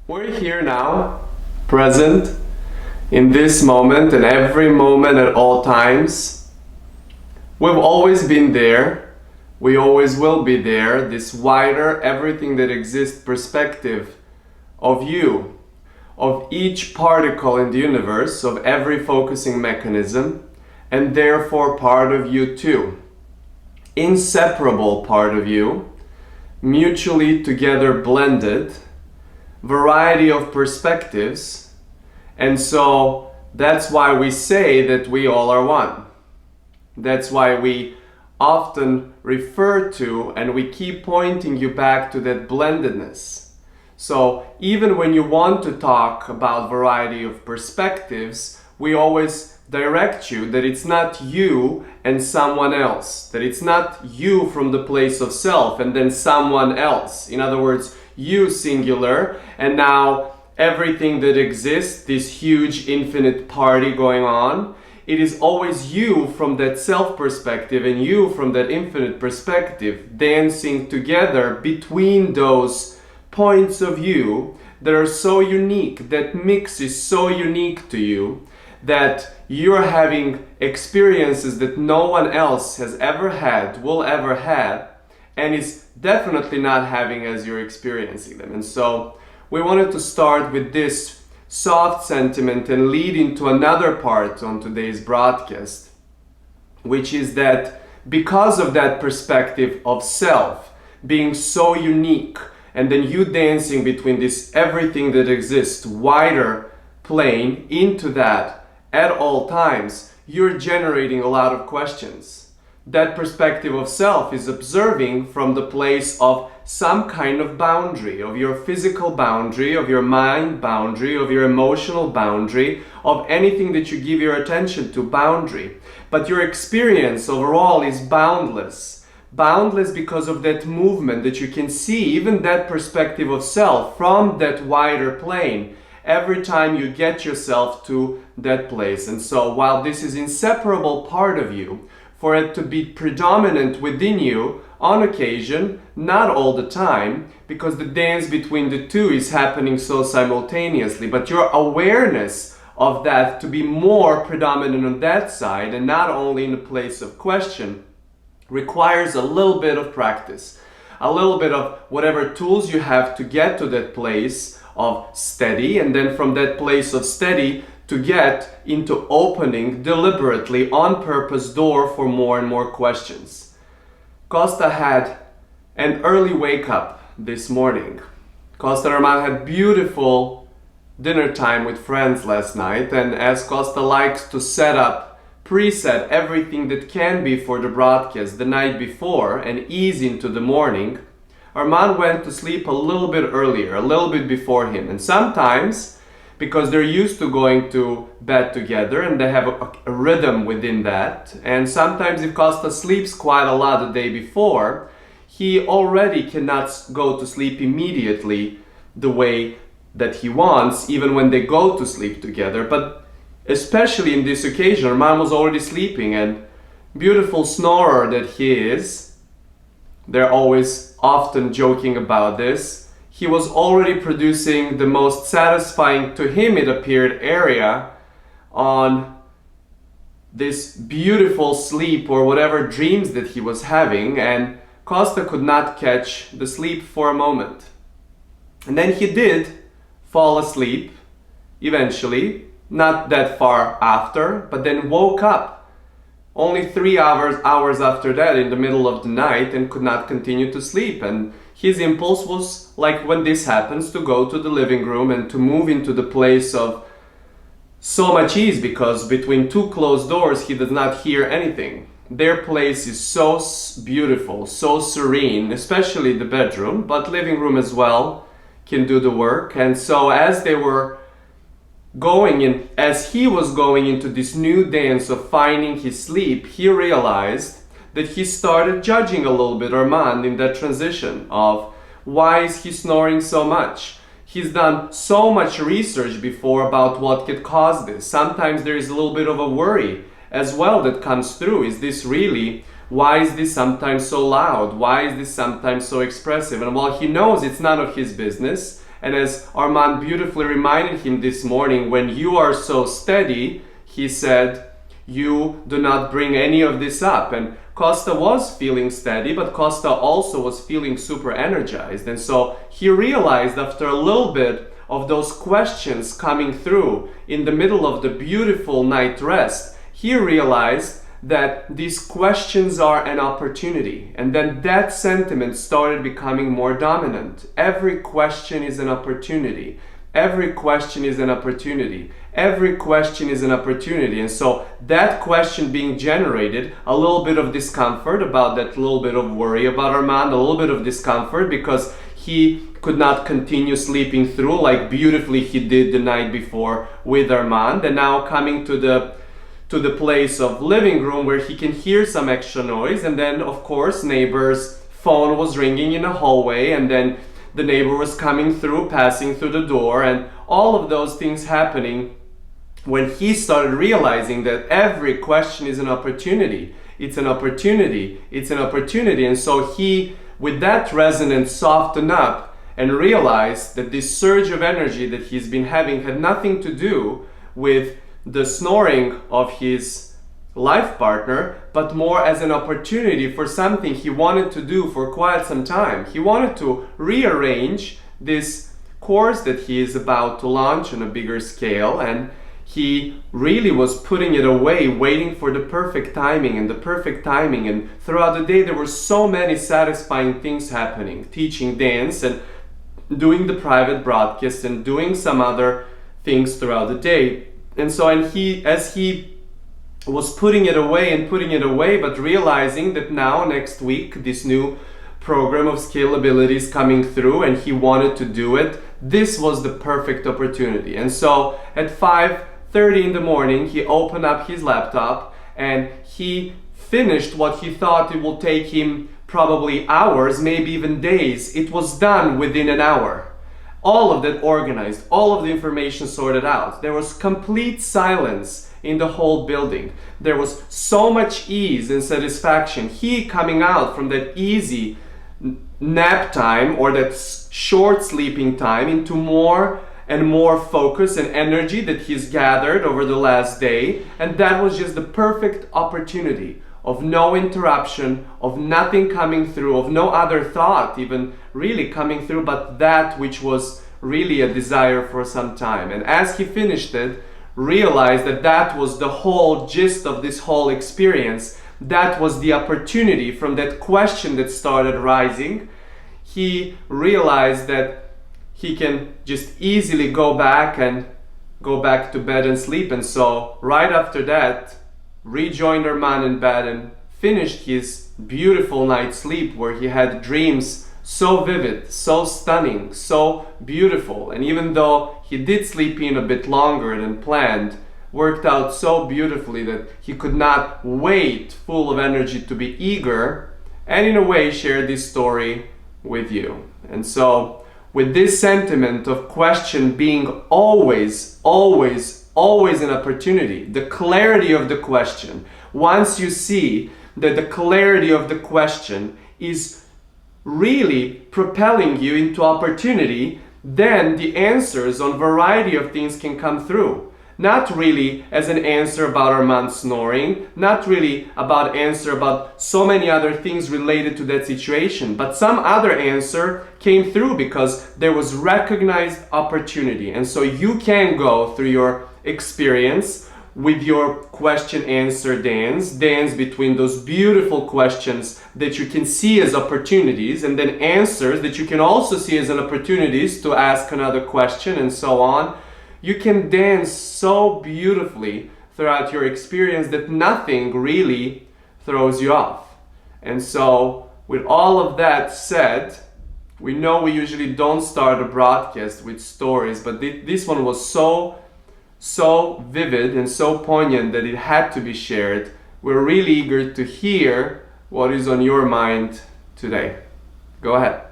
We're here now, present, in this moment and every moment at all times. We've always been there. We always will be there. This wider, everything that exists perspective of you, of each particle in the universe, of every focusing mechanism, and therefore part of you too. Inseparable part of you, mutually together blended, variety of perspectives, and so that's why we say that we all are one. That's why we often refer to and we keep pointing you back to that blendedness. So even when you want to talk about variety of perspectives, we always direct you that it's not you and someone else, that it's not you from the place of self and then someone else. In other words, you singular, and now everything that exists, this huge infinite party going on, it is always you from that self perspective and you from that infinite perspective dancing together between those points of view that are so unique, that mix is so unique to you, that you're having experiences that no one else has ever had, will ever have, and is definitely not having as you're experiencing them. And so we wanted to start with this soft sentiment and lead into another part on today's broadcast, which is that because of that perspective of self being so unique, and then you dancing between this everything that exists wider plane into that at all times, you're generating a lot of questions. That perspective of self is observing from the place of some kind of boundary, of your physical boundary, of your mind boundary, of your emotional boundary, of anything that you give your attention to boundary. But your experience overall is boundless. Boundless because of that movement that you can see, even that perspective of self from that wider plane, every time you get yourself to that place. And so while this is inseparable part of you, for it to be predominant within you on occasion, not all the time, because the dance between the two is happening so simultaneously, but your awareness of that to be more predominant on that side and not only in a place of question requires a little bit of practice, a little bit of whatever tools you have to get to that place of steady, and then from that place of steady to get into opening deliberately on purpose door for more and more questions. Kosta had an early wake up this morning. Kosta and Roman had beautiful dinner time with friends last night, and as Kosta likes to preset everything that can be for the broadcast the night before and ease into the morning, Armand went to sleep a little bit earlier, a little bit before him. And sometimes, because they're used to going to bed together and they have a rhythm within that, and sometimes if Kosta sleeps quite a lot the day before, he already cannot go to sleep immediately the way that he wants, even when they go to sleep together. But especially in this occasion, Armand was already sleeping, and beautiful snorer that he is, they're always often joking about this, he was already producing the most satisfying, to him it appeared, area on this beautiful sleep or whatever dreams that he was having, and Kosta could not catch the sleep for a moment. And then he did fall asleep eventually, not that far after, but then woke up only 3 hours after that in the middle of the night and could not continue to sleep. And his impulse was, like when this happens, to go to the living room and to move into the place of so much ease, because between two closed doors he does not hear anything. Their place is so beautiful, so serene, especially the bedroom, but living room as well can do the work. And so as they were as he was going into this new dance of finding his sleep, he realized that he started judging a little bit Armand in that transition of why is he snoring so much? He's done so much research before about what could cause this. Sometimes there is a little bit of a worry as well that comes through. Is this really? Why is this sometimes so loud? Why is this sometimes so expressive? And while he knows it's none of his business, And as Armand beautifully reminded him this morning, when you are so steady, he said, you do not bring any of this up. And Kosta was feeling steady, but Kosta also was feeling super energized. And so he realized after a little bit of those questions coming through in the middle of the beautiful night rest, he realized that these questions are an opportunity. And then that sentiment started becoming more dominant. Every question is an opportunity. Every question is an opportunity. Every question is an opportunity. And so that question being generated, a little bit of discomfort about that little bit of worry about Armand, a little bit of discomfort because he could not continue sleeping through like beautifully he did the night before with Armand. And now coming to the place of living room where he can hear some extra noise, and then of course neighbor's phone was ringing in the hallway, and then the neighbor was coming through, passing through the door, and all of those things happening when he started realizing that every question is an opportunity. It's an opportunity. It's an opportunity. And so he, with that resonance, softened up and realized that this surge of energy that he's been having had nothing to do with the snoring of his life partner, but more as an opportunity for something he wanted to do for quite some time. He wanted to rearrange this course that he is about to launch on a bigger scale, and he really was putting it away, waiting for the perfect timing and the perfect timing. And throughout the day there were so many satisfying things happening, teaching dance and doing the private broadcast and doing some other things throughout the day. And so, as he was putting it away, but realizing that now next week this new program of scalability is coming through and he wanted to do it, this was the perfect opportunity. And so at 5:30 in the morning, he opened up his laptop and he finished what he thought it will take him probably hours, maybe even days. It was done within an hour. All of that organized, all of the information sorted out. There was complete silence in the whole building. There was so much ease and satisfaction. He coming out from that easy nap time or that short sleeping time into more and more focus and energy that he's gathered over the last day. And that was just the perfect opportunity of no interruption, of nothing coming through, of no other thought even really coming through, but that which was really a desire for some time. And as he finished it, realized that that was the whole gist of this whole experience. That was the opportunity from that question that started rising. He realized that he can just easily go back to bed and sleep. And so right after that, rejoined Armand in bed and finished his beautiful night's sleep where he had dreams so vivid, so stunning, so beautiful. And even though he did sleep in a bit longer than planned, worked out so beautifully that he could not wait, full of energy, to be eager, and in a way share this story with you. And so with this sentiment of question being always an opportunity, the clarity of the question, once you see that the clarity of the question is really propelling you into opportunity, then the answers on variety of things can come through. Not really as an answer about Armand snoring, not really about answer about so many other things related to that situation, but some other answer came through because there was recognized opportunity. And so you can go through your experience with your question answer dance between those beautiful questions that you can see as opportunities, and then answers that you can also see as an opportunities to ask another question, and so on. You can dance so beautifully throughout your experience that nothing really throws you off. And so with all of that said, we know we usually don't start a broadcast with stories, but this one was so vivid and so poignant that it had to be shared. We're really eager to hear what is on your mind today. Go ahead.